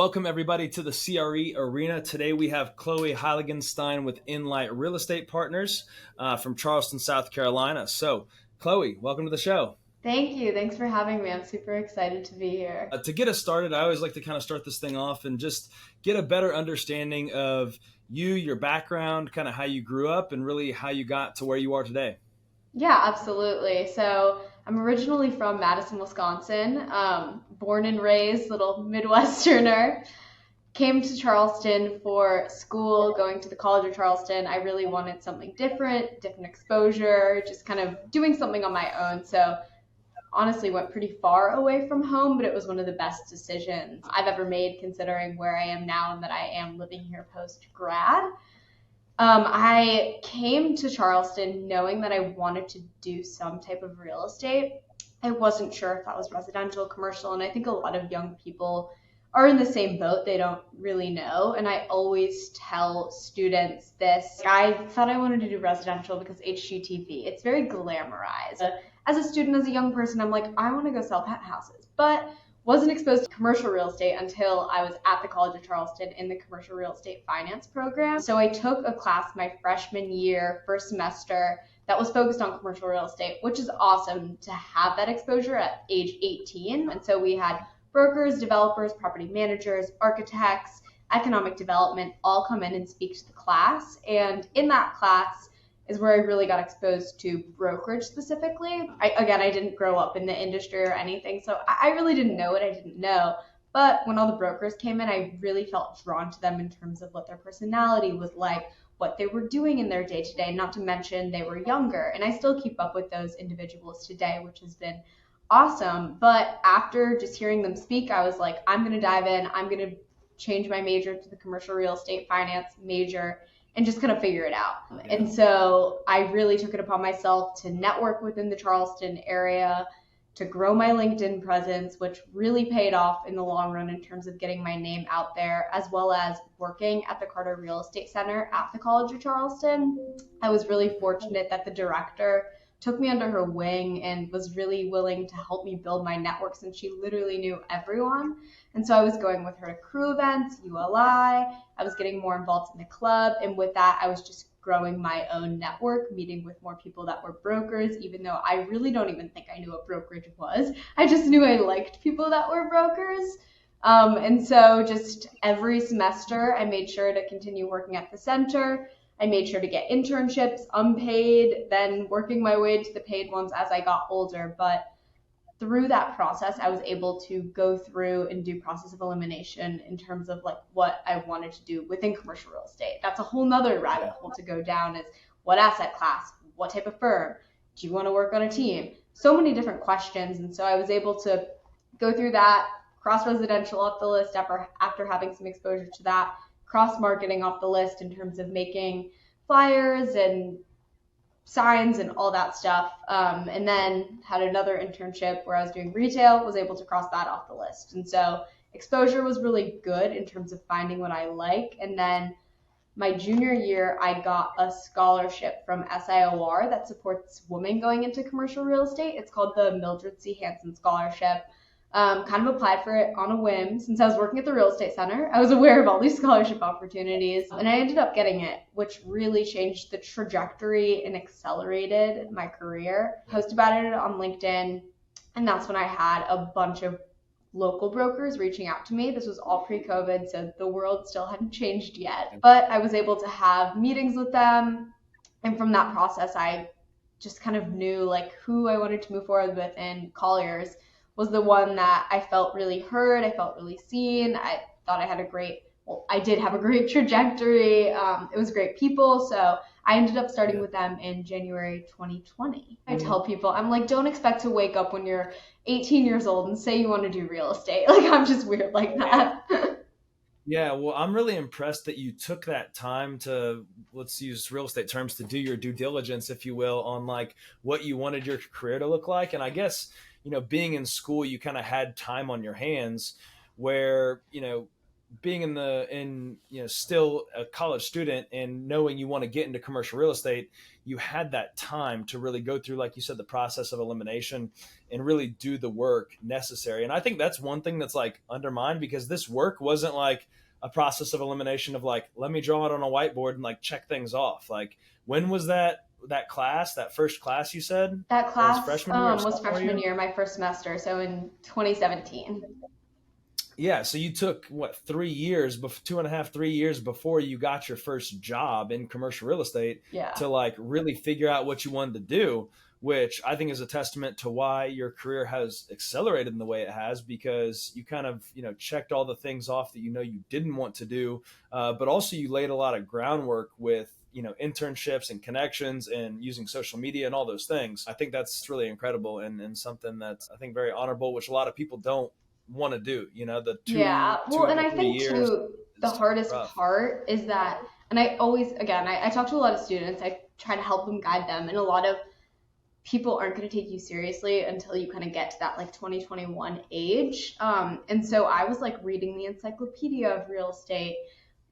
Welcome everybody to the CRE Arena. Today we have Chloe Heiligenstein with Inlight Real Estate Partners from Charleston, South Carolina. So, Chloe, welcome to the show. Thank you. Thanks for having me. I'm super excited to be here. To get us started, I always like to kind of start this thing off and just get a better understanding of you, your background, kind of how you grew up, and really how you got to where you are today. Yeah, absolutely. So I'm originally from Madison, Wisconsin, born and raised, little Midwesterner. Came to Charleston for school, going to the College of Charleston. I really wanted something different exposure, just kind of doing something on my own. So honestly went pretty far away from home, but it was one of the best decisions I've ever made considering where I am now and that I am living here post grad. I came to Charleston knowing that I wanted to do some type of real estate. I wasn't sure if that was residential, commercial, and I think a lot of young people are in the same boat. They don't really know. And I always tell students this. I thought I wanted to do residential because HGTV, it's very glamorized. As a student, as a young person, I'm like, I want to go sell penthouses. But wasn't exposed to commercial real estate until I was at the College of Charleston in the commercial real estate finance program. So I took a class my freshman year, first semester, that was focused on commercial real estate, which is awesome to have that exposure at age 18. And so we had brokers, developers, property managers, architects, economic development all come in and speak to the class. And in that class is where I really got exposed to brokerage specifically. I didn't grow up in the industry or anything, so I really didn't know what I didn't know. But when all the brokers came in, I really felt drawn to them in terms of what their personality was like, what they were doing in their day-to-day, not to mention they were younger. And I still keep up with those individuals today, which has been awesome. But after just hearing them speak, I was like, I'm going to dive in. I'm going to change my major to the commercial real estate finance major and just kind of figure it out. And so I really took it upon myself to network within the Charleston area, to grow my LinkedIn presence, which really paid off in the long run in terms of getting my name out there, as well as working at the Carter Real Estate Center at the College of Charleston. I was really fortunate that the director took me under her wing and was really willing to help me build my network since she literally knew everyone. And so I was going with her to crew events, ULI, I was getting more involved in the club, and with that I was just growing my own network, meeting with more people that were brokers, even though I really don't even think I knew what brokerage was. I just knew I liked people that were brokers. And so just every semester I made sure to continue working at the center. I made sure to get internships, unpaid, then working my way to the paid ones as I got older. But through that process, I was able to go through and do process of elimination in terms of like what I wanted to do within commercial real estate. That's a whole nother rabbit hole to go down, is what asset class, what type of firm, do you want to work on a team? So many different questions. And so I was able to go through that, cross residential off the list after having some exposure to that, cross marketing off the list in terms of making flyers and signs and all that stuff. And then had another internship where I was doing retail, was able to cross that off the list. And so exposure was really good in terms of finding what I like. And then my junior year, I got a scholarship from SIOR that supports women going into commercial real estate. It's called the Mildred C. Hansen Scholarship. Kind of applied for it on a whim. Since I was working at the real estate center, I was aware of all these scholarship opportunities, and I ended up getting it, which really changed the trajectory and accelerated my career. Posted about it on LinkedIn, and that's when I had a bunch of local brokers reaching out to me. This was all pre-COVID, so the world still hadn't changed yet, but I was able to have meetings with them, and from that process, I just kind of knew like who I wanted to move forward with, and Colliers was the one that I felt really heard. I felt really seen. I thought I did have a great trajectory. It was great people. So I ended up starting with them in January 2020. I tell people, I'm like, don't expect to wake up when you're 18 years old and say you want to do real estate. Like, I'm just weird like that. Yeah, well, I'm really impressed that you took that time to, let's use real estate terms, to do your due diligence, if you will, on like what you wanted your career to look like. And I guess, being in school, you kind of had time on your hands where, being still a college student and knowing you want to get into commercial real estate, you had that time to really go through, like you said, the process of elimination and really do the work necessary. And I think that's one thing that's like undermined, because this work wasn't like a process of elimination of like, let me draw it on a whiteboard and like check things off. Like, when was that first class you said? That That was class freshman year or was sophomore freshman year? year, my first semester, so in 2017. Yeah, so you took what, 3 years, 2.5, 3 years before you got your first job in commercial real estate Yeah. to like really figure out what you wanted to do, which I think is a testament to why your career has accelerated in the way it has, because you kind of, checked all the things off that you didn't want to do, but also you laid a lot of groundwork with internships and connections and using social media and all those things. I think that's really incredible, and something that's, I think, very honorable, which a lot of people don't want to do. The Yeah. two Well, and to I three think years too, the is hardest rough. part is that, and I always, again, I talk to a lot of students, I try to help them, guide them, and a lot of people aren't going to take you seriously until you kind of get to that like 2021 age. And so I was like reading the encyclopedia of real estate,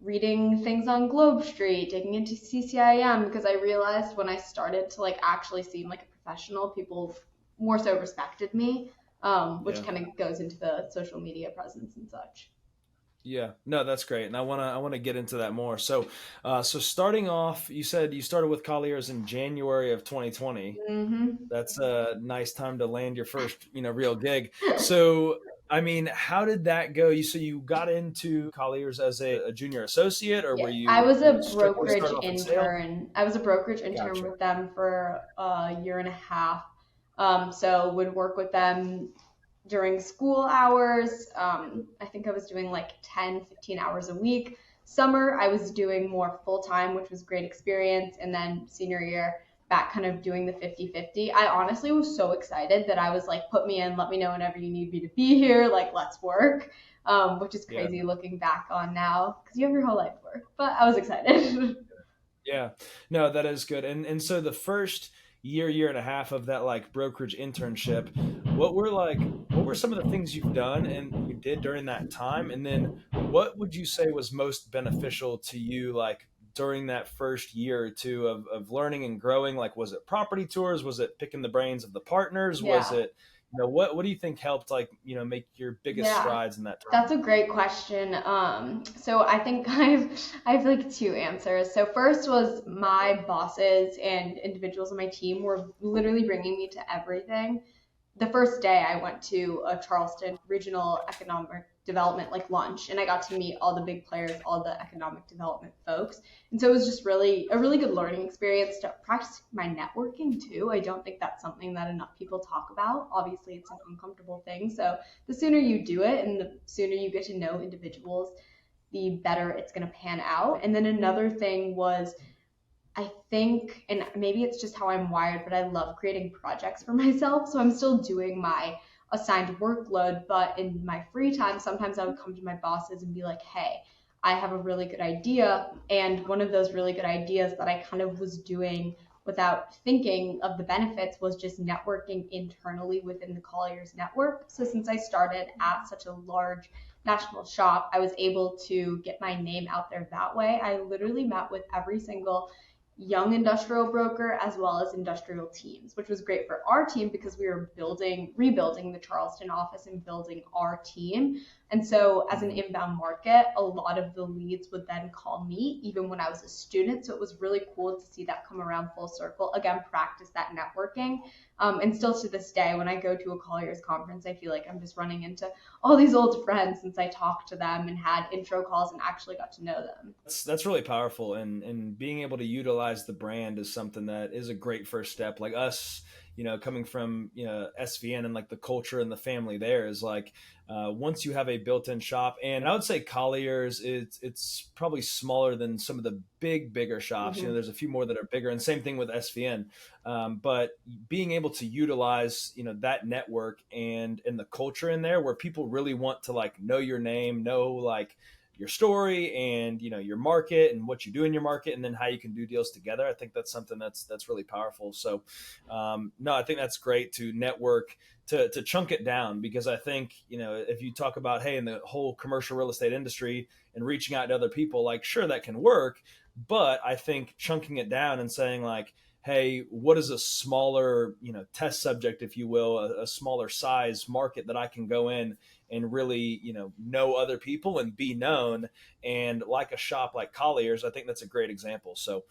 reading things on Globe Street, digging into CCIM, because I realized when I started to like actually seem like a professional, people more so respected me, which Yeah. kind of goes into the social media presence and such. Yeah, no, that's great, and I wanna get into that more. So starting off, you said you started with Colliers in January of 2020. Hmm. That's a nice time to land your first, real gig. So, I mean, how did that go? You got into Colliers as a junior associate, or were Yeah, I was you a strictly brokerage started off in sales? intern. I was a brokerage intern Gotcha. with them for a year and a half. So would work with them during school hours. I think I was doing like 10, 15 hours a week. Summer, I was doing more full time, which was great experience. And then senior year, back kind of doing the 50-50. I honestly was so excited that I was like, put me in, let me know whenever you need me to be here, like, let's work. Which is Yeah. crazy looking back on now because you have your whole life to work. But I was excited. Yeah, no, that is good. And so the first year and a half of that like brokerage internship, what were some of the things you've done and you did during that time? And then what would you say was most beneficial to you like during that first year or two of learning and growing? Like, was it property tours? Was it picking the brains of the partners? Was Yeah. it, what do you think helped like, make your biggest Yeah. strides in that That's time? a great question. So I think I have like two answers. So first was my bosses and individuals on my team were literally bringing me to everything. The first day I went to a Charleston regional economic development like lunch, and I got to meet all the big players, all the economic development folks. And so it was just really a really good learning experience to practice my networking too. I don't think that's something that enough people talk about. Obviously, it's an uncomfortable thing. So the sooner you do it and the sooner you get to know individuals, the better it's going to pan out. And then another thing was I think, and maybe it's just how I'm wired, but I love creating projects for myself. So I'm still doing my assigned workload, but in my free time, sometimes I would come to my bosses and be like, hey, I have a really good idea. And one of those really good ideas that I kind of was doing without thinking of the benefits was just networking internally within the Colliers network. So since I started at such a large national shop, I was able to get my name out there that way. I literally met with every single young industrial broker as well as industrial teams, which was great for our team because we were rebuilding the Charleston office and building our team. And so, as an Mhm. inbound market, a lot of the leads would then call me even when I was a student. So, it was really cool to see that come around full circle. Again, practice that networking. And still to this day, when I go to a Colliers conference, I feel like I'm just running into all these old friends since I talked to them and had intro calls and actually got to know them. That's really powerful, and being able to utilize the brand is something that is a great first step. Like us, coming from SVN and like the culture and the family there is like, once you have a built-in shop, and I would say Colliers, it's probably smaller than some of the bigger shops. Mm-hmm. There's a few more that are bigger, and same thing with SVN. But being able to utilize that network and the culture in there, where people really want to like know your name, know like your story and your market and what you do in your market, and then how you can do deals together. I think that's something that's really powerful. So no, I think that's great to network, to chunk it down, because I think if you talk about, hey, in the whole commercial real estate industry and reaching out to other people, like, sure, that can work, but I think chunking it down and saying, like, hey, what is a smaller, test subject, if you will, a smaller size market that I can go in and really, know other people and be known, and like a shop like Collier's, I think that's a great example. So,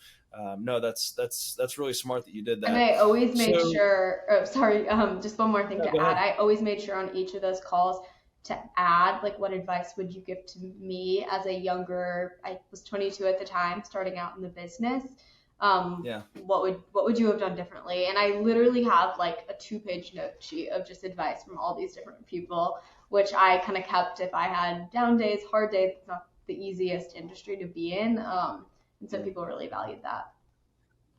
no, that's really smart that you did And that. I always made So, sure, oh, sorry, just one more thing no, to go add. ahead. I always made sure on each of those calls to add, like, what advice would you give to me as a younger, I was 22 at the time, starting out in the business. Yeah. What would you have done differently? And I literally have like a 2-page note sheet of just advice from all these different people, which I kind of kept if I had down days, hard days. It's not the easiest industry to be in. And so Yeah. people really valued that.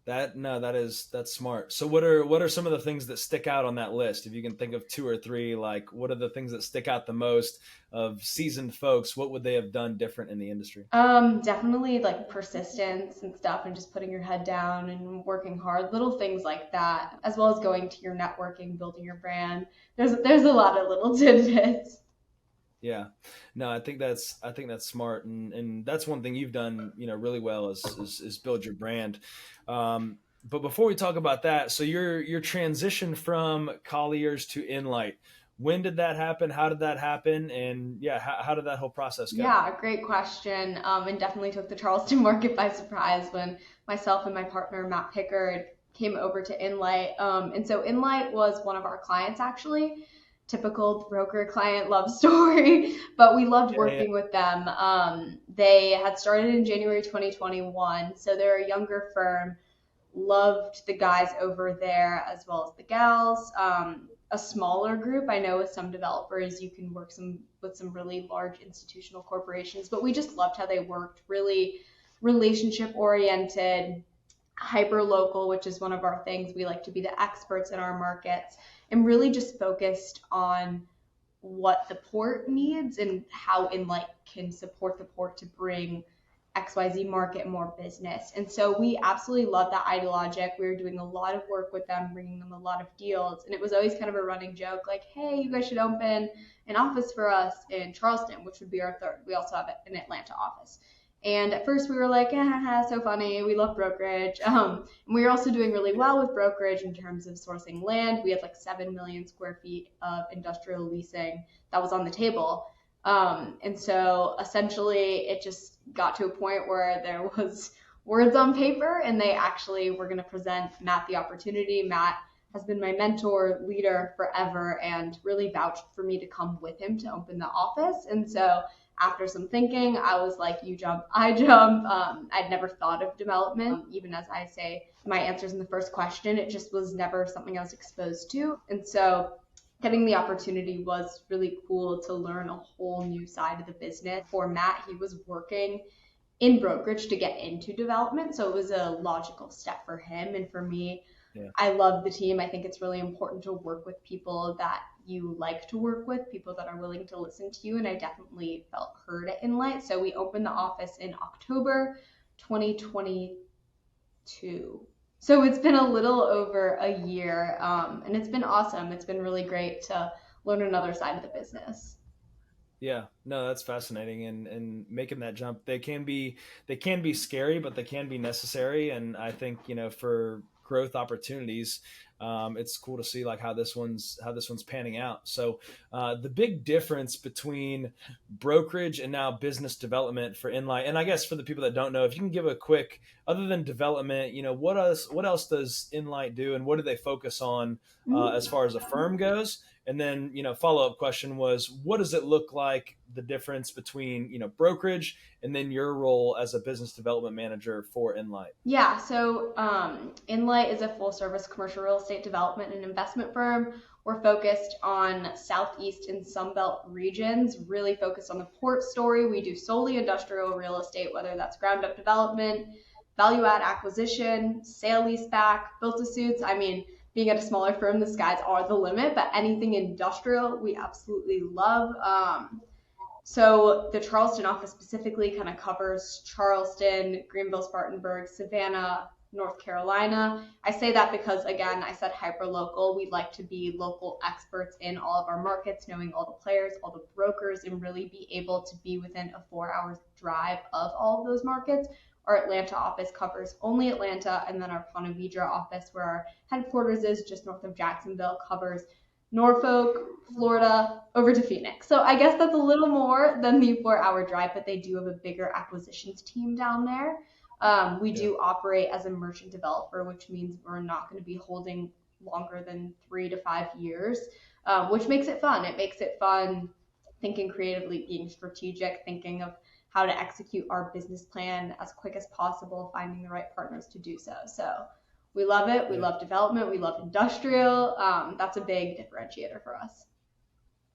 That no, that's smart. So what are some of the things that stick out on that list? If you can think of two or three, like, what are the things that stick out the most of seasoned folks? What would they have done different in the industry? Definitely like persistence and stuff, and just putting your head down and working hard, little things like that, as well as going to your networking, building your brand. There's a lot of little tidbits. Yeah, no, I think that's smart, and that's one thing you've done, really well, is build your brand. But before we talk about that, so your transition from Colliers to Inlight, when did that happen? How did that happen? And yeah, how did that whole process go? Yeah, great question. And definitely took the Charleston market by surprise when myself and my partner Matt Pickard came over to Inlight. And so Inlight was one of our clients actually. Typical broker client love story, but we loved Yeah, yeah, working with them. They had started in January 2021, so they're a younger firm. Loved the guys over there as well as the gals. A smaller group. I know with some developers you can work with some really large institutional corporations, but we just loved how they worked. Really relationship oriented, hyper local, which is one of our things. We like to be the experts in our markets, and really just focused on what the port needs and how Inlight can support the port to bring XYZ market more business. And so we absolutely love that ideologic. We were doing a lot of work with them, bringing them a lot of deals. And it was always kind of a running joke, like, hey, you guys should open an office for us in Charleston, which would be our third. We also have an Atlanta office. And at first we were like, so funny. We love brokerage. And we were also doing really well with brokerage in terms of sourcing land. We had like 7 million square feet of industrial leasing that was on the table. And so essentially it just got to a point where there was words on paper, and they actually were going to present Matt the opportunity. Matt has been my mentor, leader forever, and really vouched for me to come with him to open the office. And so after some thinking, I was like, you jump, I jump. I'd never thought of development. Even as I say my answers in the first question, it just was never something I was exposed to. And so getting the opportunity was really cool to learn a whole new side of the business. For Matt, he was working in brokerage to get into development, so it was a logical step for him. And for me, yeah. I love the team. I think it's really important to work with people that you like to work with, people that are willing to listen to you. And I definitely felt heard at Inlight. So we opened the office in October 2022. So it's been a little over a year, and it's been awesome. It's been really great to learn another side of the business. Yeah, no, that's fascinating, and making that jump, they can be scary, but they can be necessary. And I think, for growth opportunities, it's cool to see, like, how this one's panning out. So the big difference between brokerage and now business development for Inlight, and I guess for the people that don't know, if you can give a quick, other than development, what else does Inlight do, and what do they focus on as far as a firm goes? And then, follow up question was, what does it look like, the difference between, brokerage and then your role as a business development manager for Inlight? Yeah, so Inlight is a full service commercial real estate development and investment firm. We're focused on Southeast and Sunbelt regions, really focused on the port story. We do solely industrial real estate, whether that's ground up development, value add acquisition, sale leaseback, built to suits. I mean, being at a smaller firm, the skies are the limit, but anything industrial, we absolutely love. So the Charleston office specifically kind of covers Charleston, Greenville, Spartanburg, Savannah, North Carolina. I say that because, again, I said hyper local. We like to be local experts in all of our markets, knowing all the players, all the brokers, and really be able to be within a 4 hour drive of all of those markets. Our Atlanta office covers only Atlanta, and then our Ponte Vedra office, where our headquarters is just north of Jacksonville, covers Norfolk, Florida, over to Phoenix. So I guess that's a little more than the 4 hour drive, but they do have a bigger acquisitions team down there. We Yeah. do operate as a merchant developer, which means we're not going to be holding longer than 3 to 5 years, which makes it fun. It makes it fun thinking creatively, being strategic, thinking of how to execute our business plan as quick as possible, finding the right partners to do so. So we love it. We Yeah. love development. We love industrial. That's a big differentiator for us.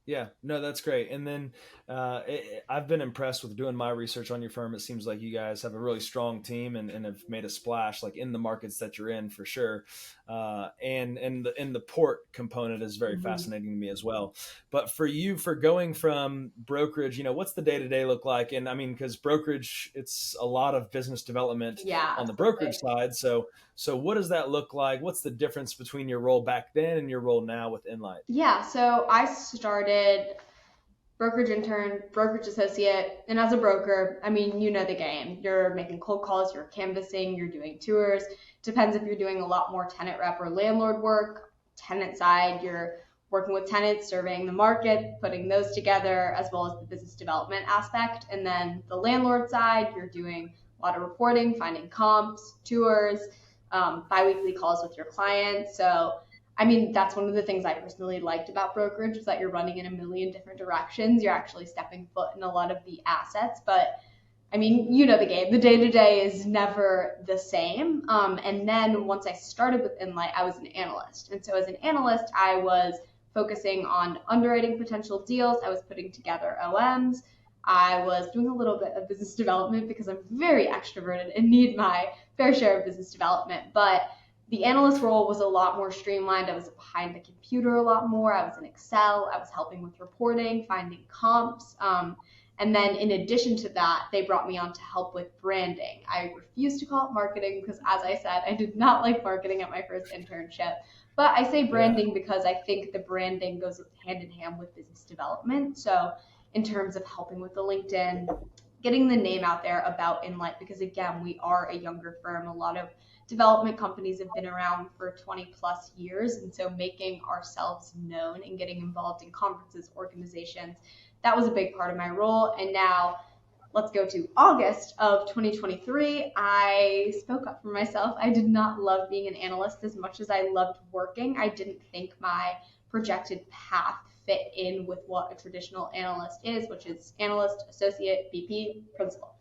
Yeah, no, that's great. And then I've been impressed with doing my research on your firm. It seems like you guys have a really strong team and have made a splash, like in the markets that you're in for sure. And the port component is very Mm-hmm. fascinating to me as well. But for you, for going from brokerage, what's the day to day look like? And I mean, because brokerage, it's a lot of business development Yeah, on the brokerage absolutely. side. So what does that look like? What's the difference between your role back then and your role now with Enlight? Yeah, so I started brokerage intern, brokerage associate, and as a broker, I mean, you know the game. You're making cold calls, you're canvassing, you're doing tours. Depends if you're doing a lot more tenant rep or landlord work. Tenant side, you're working with tenants, surveying the market, putting those together, as well as the business development aspect. And then the landlord side, you're doing a lot of reporting, finding comps, tours, biweekly calls with your clients. So I mean, that's one of the things I personally liked about brokerage is that you're running in a million different directions. You're actually stepping foot in a lot of the assets, but I mean, you know the game. The day to day is never the same. And then once I started with Inlight, I was an analyst. And so as an analyst, I was focusing on underwriting potential deals. I was putting together OMs. I was doing a little bit of business development because I'm very extroverted and need my fair share of business development. But the analyst role was a lot more streamlined. I was behind the computer a lot more. I was in Excel. I was helping with reporting, finding comps. And then in addition to that, they brought me on to help with branding. I refused to call it marketing because, as I said, I did not like marketing at my first internship. But I say Yeah. branding because I think the branding goes hand in hand with business development. So, in terms of helping with the LinkedIn, getting the name out there about Inlight, because again, we are a younger firm. A lot of development companies have been around for 20 plus years. And so making ourselves known and getting involved in conferences, organizations, that was a big part of my role. And now let's go to August of 2023. I spoke up for myself. I did not love being an analyst as much as I loved working. I didn't think my projected path fit in with what a traditional analyst is, which is analyst, associate, VP, principal.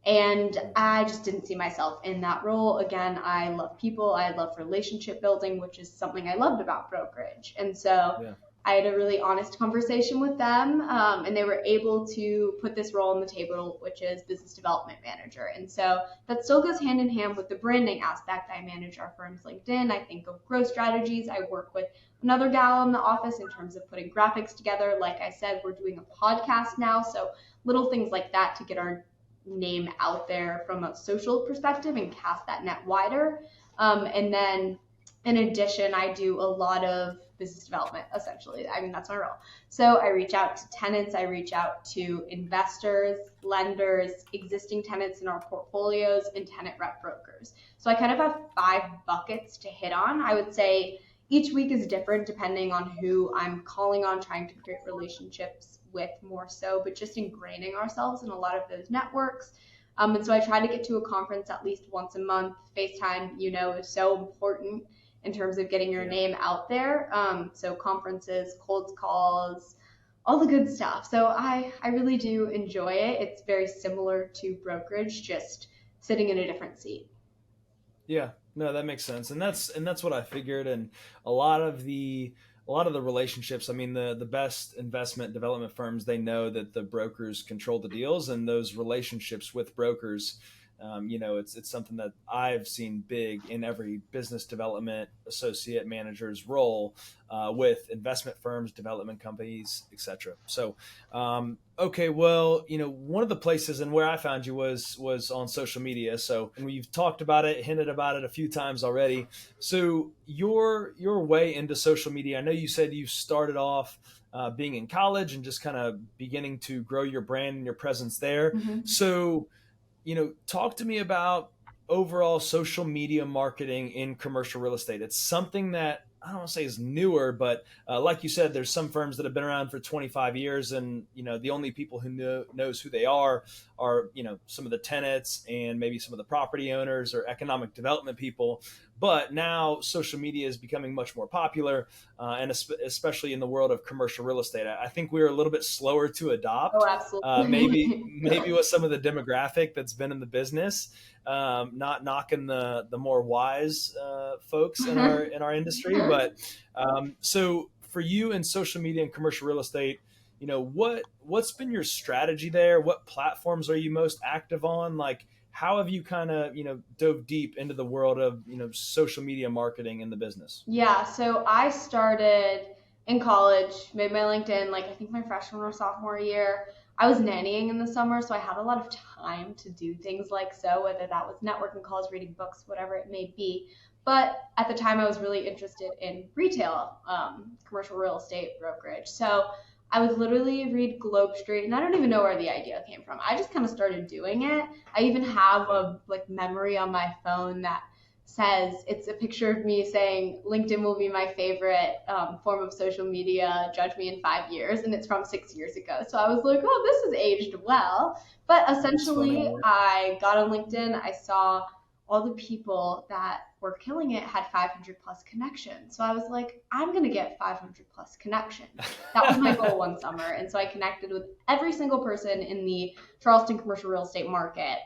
And I just didn't see myself in that role. Again, I love people, I love relationship building, which is something I loved about brokerage. And so Yeah. I had a really honest conversation with them, and they were able to put this role on the table, which is business development manager. And so that still goes hand in hand with the branding aspect. I manage our firm's LinkedIn. I think of growth strategies. I work with another gal in the office in terms of putting graphics together. Like I said, we're doing a podcast now. So little things like that to get our name out there from a social perspective and cast that net wider. And then in addition, I do a lot of business development, essentially. I mean, that's my role. So I reach out to tenants, I reach out to investors, lenders, existing tenants in our portfolios, and tenant rep brokers. So I kind of have 5 buckets to hit on. I would say each week is different depending on who I'm calling on, trying to create relationships with more so, but just ingraining ourselves in a lot of those networks. And so I try to get to a conference at least once a month. FaceTime, is so important in terms of getting your Yeah. name out there. So conferences, cold calls, all the good stuff. So I really do enjoy it. It's very similar to brokerage, just sitting in a different seat. Yeah, no, that makes sense, and that's what I figured. And a lot of the a lot of the relationships. I mean, the best investment development firms, they know that the brokers control the deals, and those relationships with brokers It's something that I've seen big in every business development associate manager's role with investment firms, development companies, etc. So, okay, well, one of the places and where I found you was on social media. So, and we've talked about it, hinted about it a few times already. So, your way into social media. I know you said you started off being in college and just kind of beginning to grow your brand and your presence there. Mhm. So, talk to me about overall social media marketing in commercial real estate. It's something that I don't want to say is newer, but like you said, there's some firms that have been around for 25 years, and the only people who knows who they are some of the tenants and maybe some of the property owners or economic development people. But now social media is becoming much more popular, and especially in the world of commercial real estate. I think we're a little bit slower to Oh, adopt, maybe absolutely. maybe with some of the demographic that's been in the business. Not knocking the more wise folks in our industry, but so for you in social media and commercial real estate, what's been your strategy there? What platforms are you most active on? Like, how have you kind of dove deep into the world of social media marketing in the business? Yeah, so I started in college, made my LinkedIn like I think my freshman or sophomore year. I was nannying in the summer, so I had a lot of time to do things like so, whether that was networking calls, reading books, whatever it may be. But at the time, I was really interested in retail, commercial real estate brokerage. So I would literally read Globe Street, and I don't even know where the idea came from. I just kind of started doing it. I even have Yeah, a like memory on my phone that says it's a picture of me saying LinkedIn will be my favorite form of social media. Judge me in 5 years, and it's from 6 years ago. So I was like, oh, this has aged well. But that's funny. essentially, I got on LinkedIn. I saw all the people that were killing it had 500 plus connections. So I was like, I'm gonna get 500 plus connections. That was my goal one summer, and so I connected with every single person in the Charleston commercial real estate market.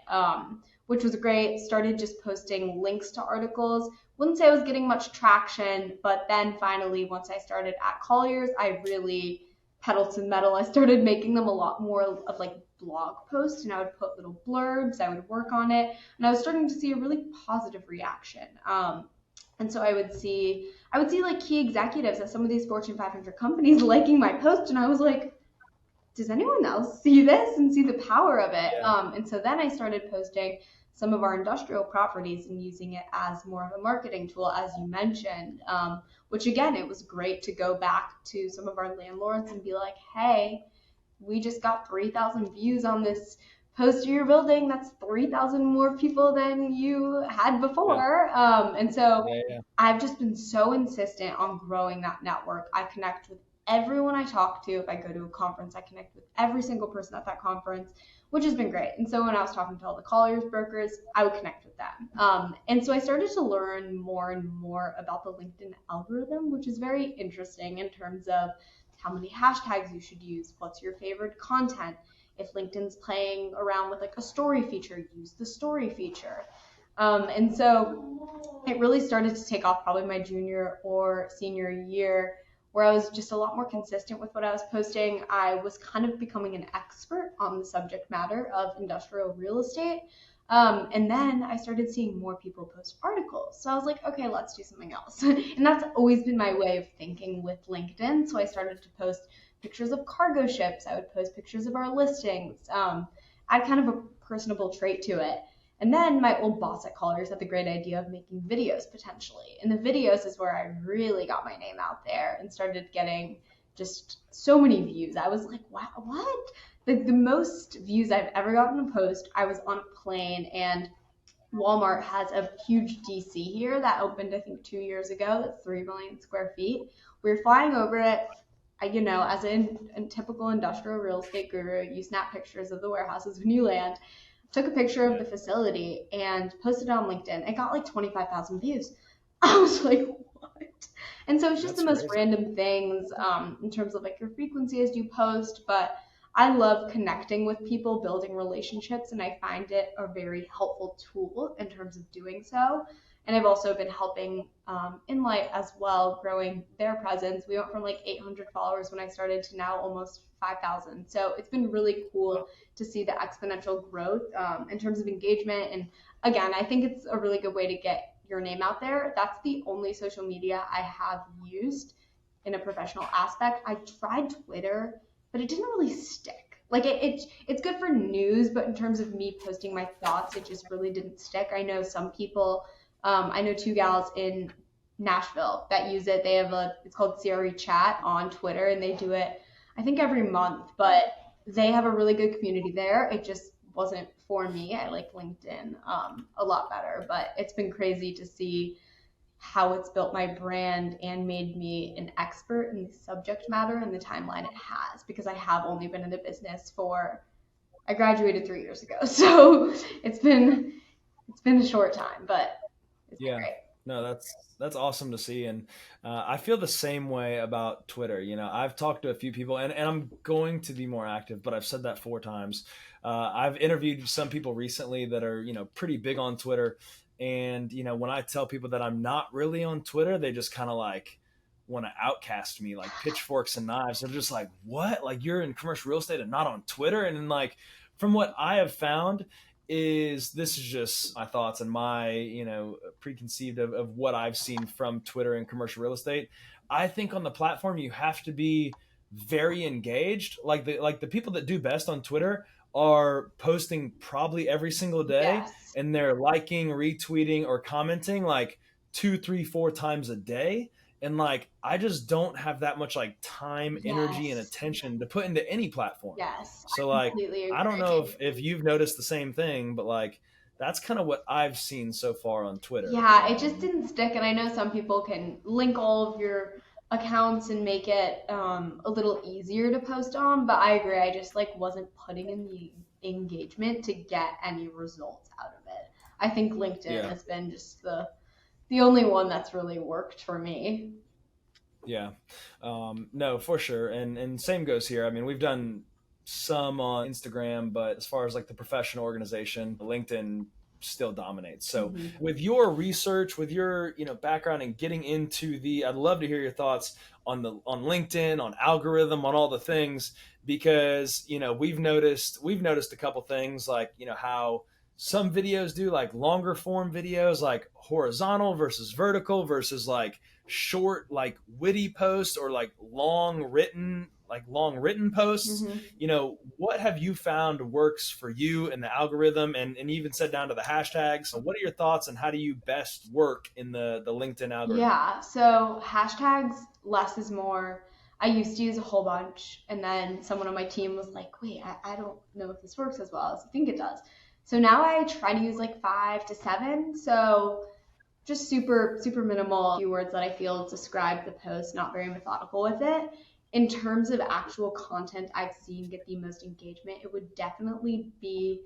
Which was great. Started just posting links to articles. Wouldn't say I was getting much traction, but then finally, once I started at Colliers, I really pedal to the metal. I started making them a lot more of like blog posts, and I would put little blurbs. I would work on it, and I was starting to see a really positive reaction. And so I would see like key executives at some of these Fortune 500 companies liking my post, and I was like, does anyone else see this and see the power of it? Yeah. And so then I started posting some of our industrial properties and using it as more of a marketing tool, as you mentioned. Which again, it was great to go back to some of our landlords and be like, hey, we just got 3,000 views on this post you're building. That's 3,000 more people than you had Yeah. before. And so Yeah. Yeah. I've just been so insistent on growing that network. I connect with everyone I talk to. If I go to a conference, I connect with every single person at that conference, which has been great. And so when I was talking to all the Colliers brokers, I would connect with them. And so I started to learn more and more about the LinkedIn algorithm, which is very interesting in terms of how many hashtags you should use, what's your favorite content. If LinkedIn's playing around with like a story feature, use the story feature. And so it really started to take off probably my junior or senior year, where I was just a lot more consistent with what I was posting. I was kind of becoming an expert on the subject matter of industrial real estate. And then I started seeing more people post articles. So I was like, okay, let's do something else. And that's always been my way of thinking with LinkedIn. So I started to post pictures of cargo ships. I would post pictures of our listings. Add kind of a personable trait to it. And then my old boss at Colliers had the great idea of making videos potentially. And the videos is where I really got my name out there and started getting just so many views. I was like, wow, what? The most views I've ever gotten a post, I was on a plane, and Walmart has a huge DC here that opened, I think, 2 years ago. That's 3 million square feet. We were flying over it. As a typical industrial real estate guru, you snap pictures of the warehouses when you land. Took a picture of Yeah. the facility and posted it on LinkedIn. It got like 25,000 views. I was like, what? And so it's just the That's most crazy. random things in terms of like your frequency as you post. But I love connecting with people, building relationships, and I find it a very helpful tool in terms of doing so. And I've also been helping in light as well, growing their presence. We went from like 800 followers when I started to now almost 5,000. So it's been really cool to see the exponential growth in terms of engagement. And again, I think it's a really good way to get your name out there. That's the only social media I have used in a professional aspect. I tried Twitter, but it didn't really stick. Like it's good for news, but in terms of me posting my thoughts, it just really didn't stick. I know some people, I know two gals in Nashville that use it. They have it's called CRE Chat on Twitter, and they do it, I think, every month. But they have a really good community there. It just wasn't for me. I like LinkedIn a lot better, but it's been crazy to see how it's built my brand and made me an expert in the subject matter and the timeline it has, because I have only been in the business for, I graduated 3 years ago. So it's been a short time, but it's been Yeah. great. No, that's awesome to see, and I feel the same way about Twitter. I've talked to a few people, and I'm going to be more active, but I've said that 4 times. I've interviewed some people recently that are pretty big on Twitter, and when I tell people that I'm not really on Twitter, they just kind of like want to outcast me, like pitchforks and knives. They're just like, "What? Like you're in commercial real estate and not on Twitter?" And then like from what I have found is this is just my thoughts and my preconceived of what I've seen from Twitter and commercial real estate. I think on the platform you have to be very engaged. Like the people that do best on Twitter are posting probably every single day, Yes. and they're liking, retweeting, or commenting like 2, 3, 4 times a day. And like I just don't have that much like time, energy, and Yes. attention to put into any platform. Yes. So I like completely I don't know agree. if you've noticed the same thing, but like that's kind of what I've seen so far on Twitter. Yeah, it just didn't stick. And I know some people can link all of your accounts and make it a little easier to post on, but I agree. I just like wasn't putting in the engagement to get any results out of it. I think LinkedIn Yeah, has been just the only one that's really worked for me. yeah, no, for sure, and same goes here. I mean, we've done some on Instagram, but as far as like the professional organization, LinkedIn still dominates. So Mhm. with your research, with your background and getting into I'd love to hear your thoughts on LinkedIn, on algorithm, on all the things, because we've noticed a couple things, like how some videos do like longer form videos, like horizontal versus vertical versus like short like witty posts, or like long written posts. Mhm. What have you found works for you in the algorithm, and even set down to the hashtags? What are your thoughts, and how do you best work in the LinkedIn algorithm? Yeah, so hashtags, less is more. I used to use a whole bunch, and then someone on my team was like, wait, I don't know if this works as well as I think it does. So now I try to use like 5 to 7. So just super, super minimal keywords that I feel describe the post, not very methodical with it. In terms of actual content I've seen get the most engagement, it would definitely be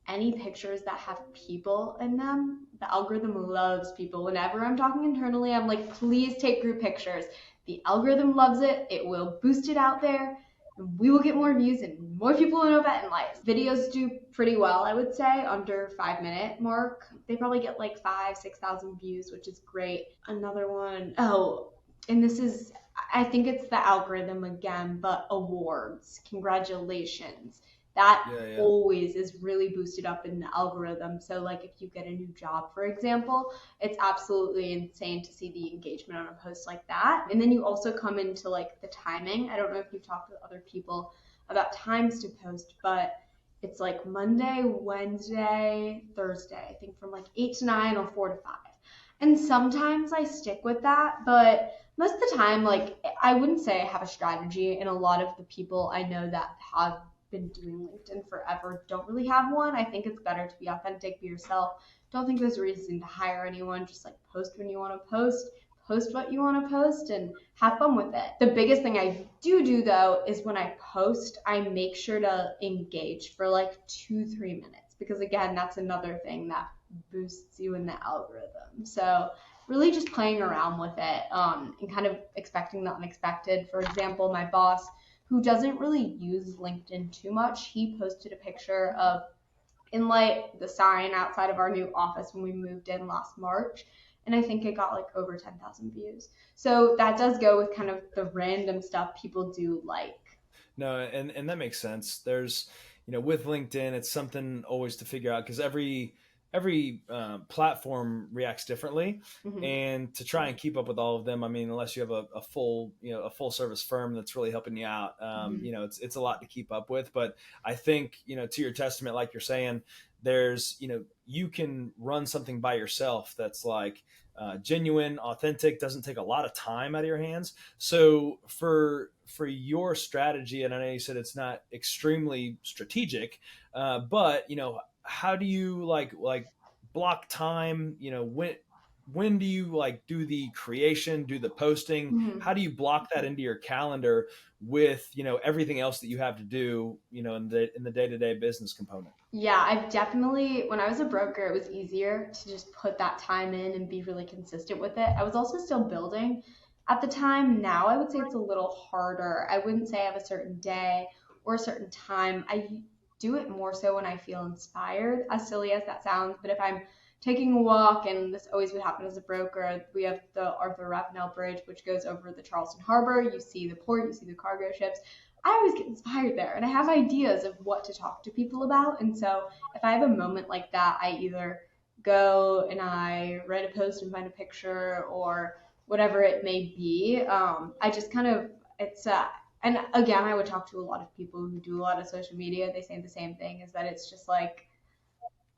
any pictures that have people in them. The algorithm loves people. Whenever I'm talking internally, I'm like, please take group pictures. The algorithm loves it. It will boost it out there. And we will get more views and more people will know about it in life. Videos do pretty well, I would say, under 5 minute mark. They probably get like 6,000 views, which is great. Another one, oh, and this is, I think it's the algorithm again, but awards. Congratulations. That Yeah, yeah. always is really boosted up in the algorithm. So, like, if you get a new job, for example, it's absolutely insane to see the engagement on a post like that. And then you also come into like the timing. I don't know if you've talked to other people about times to post, but it's like Monday, Wednesday, Thursday, I think from like 8 to 9 or 4 to 5. And sometimes I stick with that, but most of the time, like, I wouldn't say I have a strategy, and a lot of the people I know that have been doing LinkedIn forever don't really have one. I think it's better to be authentic, be yourself. Don't think there's a reason to hire anyone. Just like post when you want to post what you want to post, and have fun with it. The biggest thing I do though is when I post, I make sure to engage for like 2, 3 minutes, because again, that's another thing that boosts you in the algorithm. So really just playing around with it and kind of expecting the unexpected. For example, my boss who doesn't really use LinkedIn too much. He posted a picture of Inlight, the sign outside of our new office when we moved in last March. And I think it got like over 10,000 views. So that does go with kind of the random stuff people do like. No, and that makes sense. There's, with LinkedIn, it's something always to figure out because every platform reacts differently, Mm-hmm. and to try and keep up with all of them, I mean, unless you have a full, a full service firm that's really helping you out, Mm-hmm. it's a lot to keep up with. But I think, to your testament, like you're saying, there's, you can run something by yourself that's like genuine, authentic, doesn't take a lot of time out of your hands. So for your strategy, and I know you said it's not extremely strategic, but how do you like block time? When do you like do the creation, do the posting? Mm-hmm. How do you block that into your calendar with everything else that you have to do in the day-to-day business component? Yeah, I've definitely, when I was a broker, it was easier to just put that time in and be really consistent with it. I was also still building at the time. Now I would say it's a little harder. I wouldn't say I have a certain day or a certain time. I do it more so when I feel inspired, as silly as that sounds. But if I'm taking a walk, and this always would happen as a broker, we have the Arthur Ravenel Bridge, which goes over the Charleston Harbor. You see the port, you see the cargo ships. I always get inspired there and I have ideas of what to talk to people about. And so if I have a moment like that, I either go and I write a post and find a picture or whatever it may be. I just kind of, it's, and again, I would talk to a lot of people who do a lot of social media. They say the same thing is that it's just like,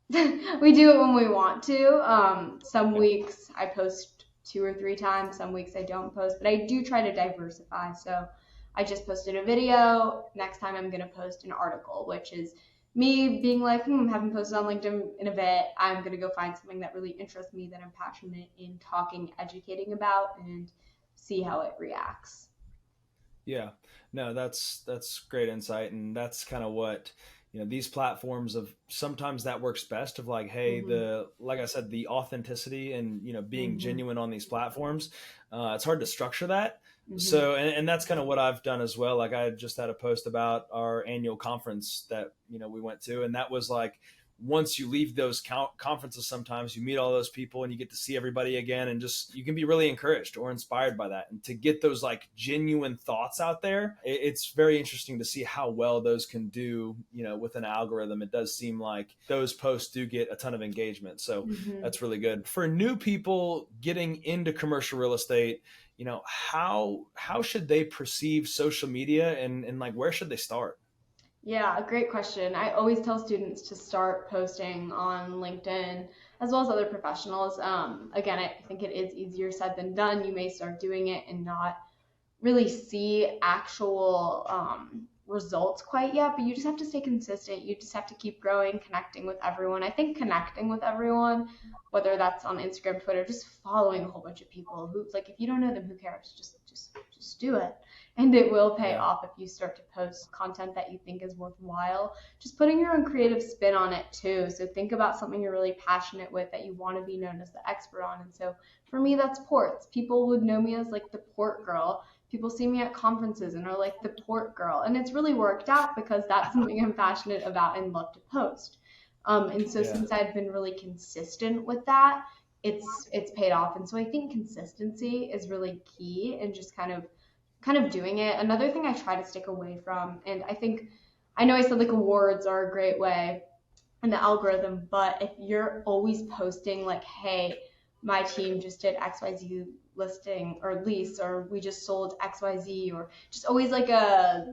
we do it when we want to. Some Yeah. weeks I post 2 or 3 times, some weeks I don't post, but I do try to diversify. So I just posted a video. Next time I'm going to post an article, which is me being like, haven't posted on LinkedIn in a bit. I'm going to go find something that really interests me that I'm passionate in talking, educating about, and see how it reacts. Yeah, no, that's great insight, and that's kind of what these platforms of sometimes that works best. Of like, hey, Mm-hmm. the like I said, the authenticity and being Mm-hmm. genuine on these platforms. It's hard to structure that. Mm-hmm. So, and that's kind of what I've done as well. Like I just had a post about our annual conference that we went to, and that was like once you leave those conferences, sometimes you meet all those people and you get to see everybody again, and just you can be really encouraged or inspired by that, and to get those like genuine thoughts out there, it's very interesting to see how well those can do with an algorithm. It does seem like those posts do get a ton of engagement, so Mm-hmm. that's really good for new people getting into commercial real estate. How should they perceive social media, and like where should they start? Yeah, a great question. I always tell students to start posting on LinkedIn as well as other professionals. Again, I think it is easier said than done. You may start doing it and not really see actual results quite yet, but you just have to stay consistent. You just have to keep growing, connecting with everyone. I think connecting with everyone, whether that's on Instagram, Twitter, just following a whole bunch of people who like if you don't know them, who cares? Just do it. And it will pay Yeah. off if you start to post content that you think is worthwhile. Just putting your own creative spin on it too. So think about something you're really passionate with that you want to be known as the expert on. And so for me, that's ports. People would know me as like the port girl. People see me at conferences and are like the port girl. And it's really worked out because that's something I'm passionate about and love to post. And so Yeah. since I've been really consistent with that, it's paid off. And so I think consistency is really key and just kind of doing it. Another thing I try to stick away from, and I know I said like awards are a great way in the algorithm, but if you're always posting like, hey, my team just did XYZ listing or lease, or we just sold XYZ, or just always like a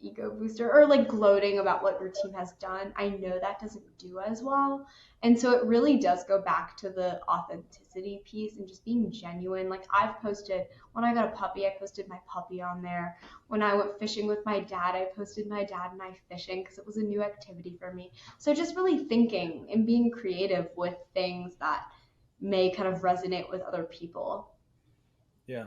ego booster or like gloating about what your team has done, I know that doesn't do as well. And so it really does go back to the authenticity piece and just being genuine. Like I've posted when I got a puppy, I posted my puppy on there. When I went fishing with my dad, I posted my dad and I fishing because it was a new activity for me. So just really thinking and being creative with things that may kind of resonate with other people. Yeah.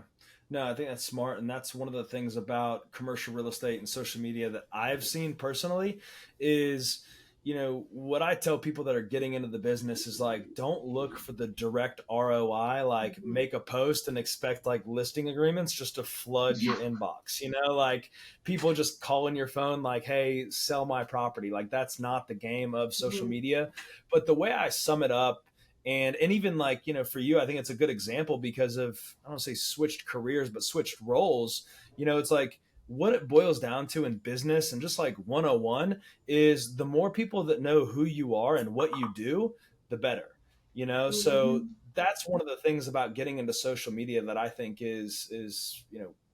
No, I think that's smart. And that's one of the things about commercial real estate and social media that I've seen personally is, what I tell people that are getting into the business is like, don't look for the direct ROI, like Mhm. make a post and expect like listing agreements just to flood your inbox, like people just calling your phone, like, hey, sell my property. Like that's not the game of social Mhm. media. But the way I sum it up, and even like, for you, I think it's a good example because of, I don't say switched careers, but switched roles. It's like what it boils down to in business and just like 101 is the more people that know who you are and what you do, the better. So Mhm. that's one of the things about getting into social media that I think is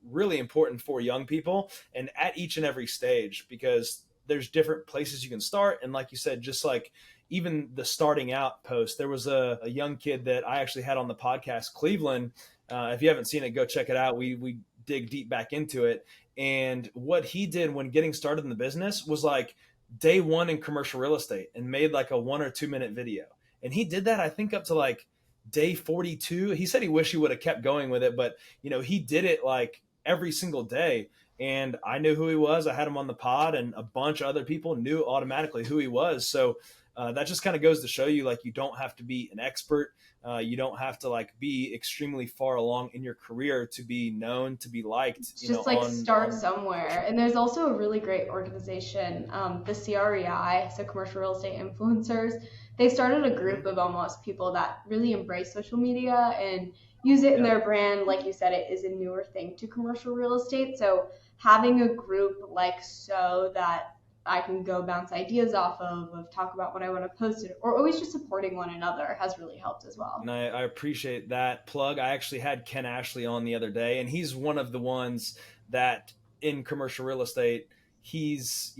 really important for young people and at each and every stage, because there's different places you can start. And like you said, just like even the starting out post, there was a young kid that I actually had on the podcast, Cleveland. If you haven't seen it, go check it out. We dig deep back into it. And what he did when getting started in the business was like day one in commercial real estate and made like a 1 or 2 minute video. And he did that, I think, up to like day 42. He said he wished he would have kept going with it, but he did it like every single day. And I knew who he was. I had him on the pod, and a bunch of other people knew automatically who he was. So that just kind of goes to show you, like, you don't have to be an expert. You don't have to like be extremely far along in your career to be known, to be liked, It's just like start on somewhere. And there's also a really great organization, the CREI, so Commercial Real Estate Influencers. They started a group Mhm. of almost people that really embrace social media and use it in Yep. their brand. Like you said, it is a newer thing to commercial real estate. So having a group like so that I can go bounce ideas of talk about what I want to post it, or always just supporting one another has really helped as well. And I appreciate that plug. I actually had Ken Ashley on the other day, and he's one of the ones that in commercial real estate, he's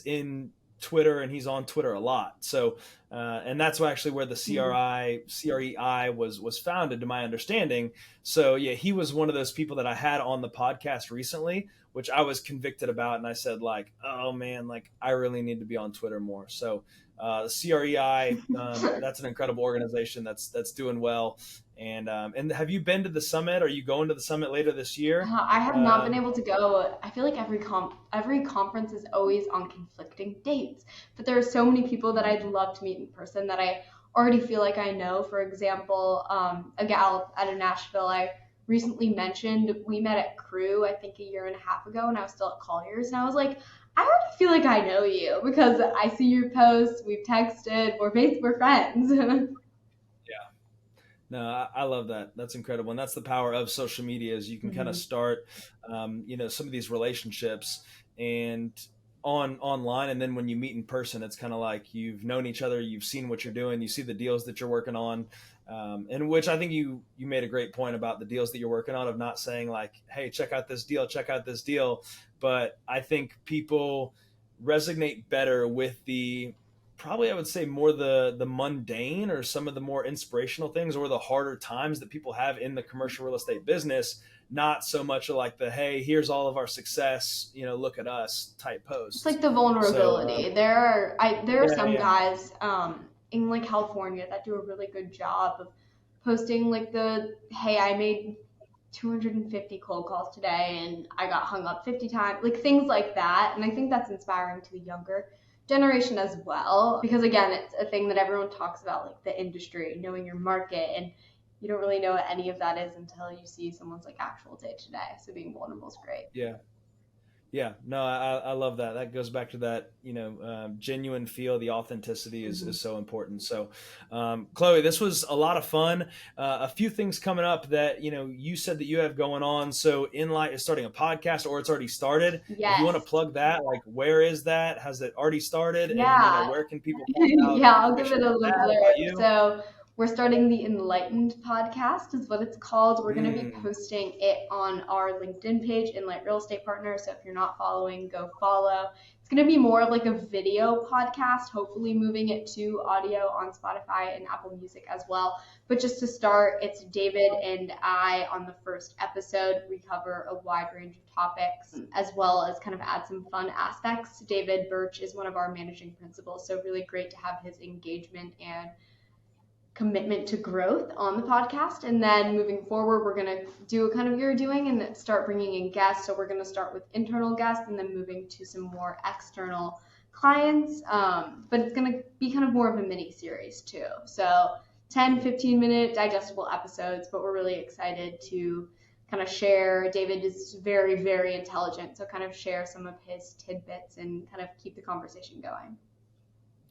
in Twitter and he's on Twitter a lot. So, and that's actually where the Mhm. CREI was founded, to my understanding. So yeah, he was one of those people that I had on the podcast recently, which I was convicted about, and I said like, oh man, like I really need to be on Twitter more. So the CREI, that's an incredible organization that's doing well. And have you been to the summit? Are you going to the summit later this year? I have not been Um, able to go. I feel like every conference is always on conflicting dates, but there are so many people that I'd love to meet in person that I already feel like I know. For example, a gal out of Nashville I recently mentioned, we met at Crew I think a year and a half ago, and I was still at Colliers, and I was like, I already feel like I know you because I see your posts, we've texted, we're friends. No, I love that. That's incredible, and that's the power of social media. Is you can kind of Mhm. start, some of these relationships and online, and then when you meet in person, it's kind of like you've known each other, you've seen what you're doing, you see the deals that you're working on, and which I think you made a great point about the deals that you're working on, of not saying like, hey, check out this deal, but I think people resonate better with the, probably I would say more the mundane or some of the more inspirational things or the harder times that people have in the commercial real estate business, not so much like the, hey, here's all of our success, look at us type It's like posts. the So vulnerability. There are yeah, some yeah. guys in like California that do a really good job of posting like the hey, I made 250 cold calls today and I got hung up 50 times, like things like that. And I think that's inspiring to the younger generation as well because again, it's a thing that everyone talks about, like the industry, knowing your market, and you don't really know what any of that is until you see someone's like actual day to day. So being vulnerable is great. Yeah. Yeah, no, I love that. That goes back to that, genuine feel. The authenticity Mhm. is so important. So, Chloe, this was a lot of fun. A few things coming up that you said that you have going on. So, Inlight is starting a podcast, or it's already started. If you want to Yes. plug that, like, where is that? Has it already started? And Yeah. where can people find out Yeah, I'll give information it a about little that, about blurb. you? So we're starting the Enlightened podcast, is what it's called. We're going to be Mm, posting it on our LinkedIn page, Enlight Real Estate Partner. So if you're not following, go follow. It's going to be more of like a video podcast, hopefully moving it to audio on Spotify and Apple Music as well. But just to start, it's David and I on the first episode. We cover a wide range of topics as well as kind of add some fun aspects. David Birch is one of our managing principals, so really great to have his engagement and commitment to growth on the podcast. And then moving forward, we're going to do a kind of you're doing and start bringing in guests. So we're going to start with internal guests and then moving to some more external clients, but it's going to be kind of more of a mini series too. So 10-15 minute digestible episodes, but we're really excited to kind of share. David is very, very intelligent, so kind of share some of his tidbits and kind of keep the conversation going.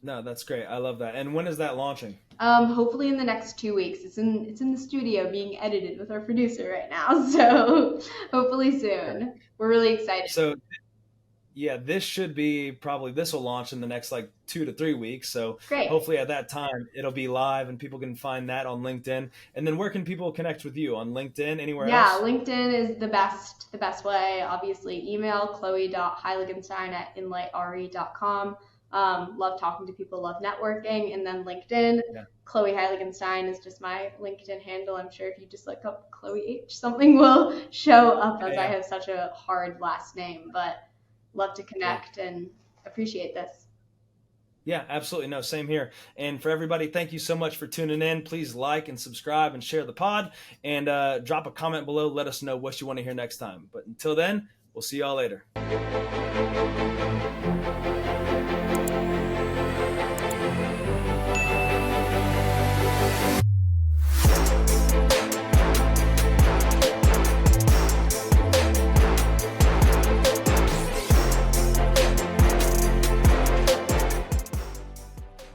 No, that's great. I love that. And when is that launching? Hopefully in the next 2 weeks. It's in the studio being edited with our producer right now, so hopefully Okay. soon. We're really excited. So yeah, this will launch in the next like 2 to 3 weeks. So Great. hopefully at that time it'll be live and people can find that on LinkedIn. And then where can people connect with you on LinkedIn? Anywhere Yeah, else? LinkedIn is the best way. Obviously, email chloe.heiligenstein@inlightre.com. Love talking to people, love networking. And then LinkedIn, Yeah. Chloe Heiligenstein is just my LinkedIn handle. I'm sure if you just look up Chloe H, something will show up Yeah. as I Yeah. have such a hard last name, but love to Yeah. connect and appreciate this. Yeah, absolutely. No, same here. And for everybody, thank you so much for tuning in. Please like and subscribe and share the pod and drop a comment below. Let us know what you want to hear next time. But until then, we'll see y'all later.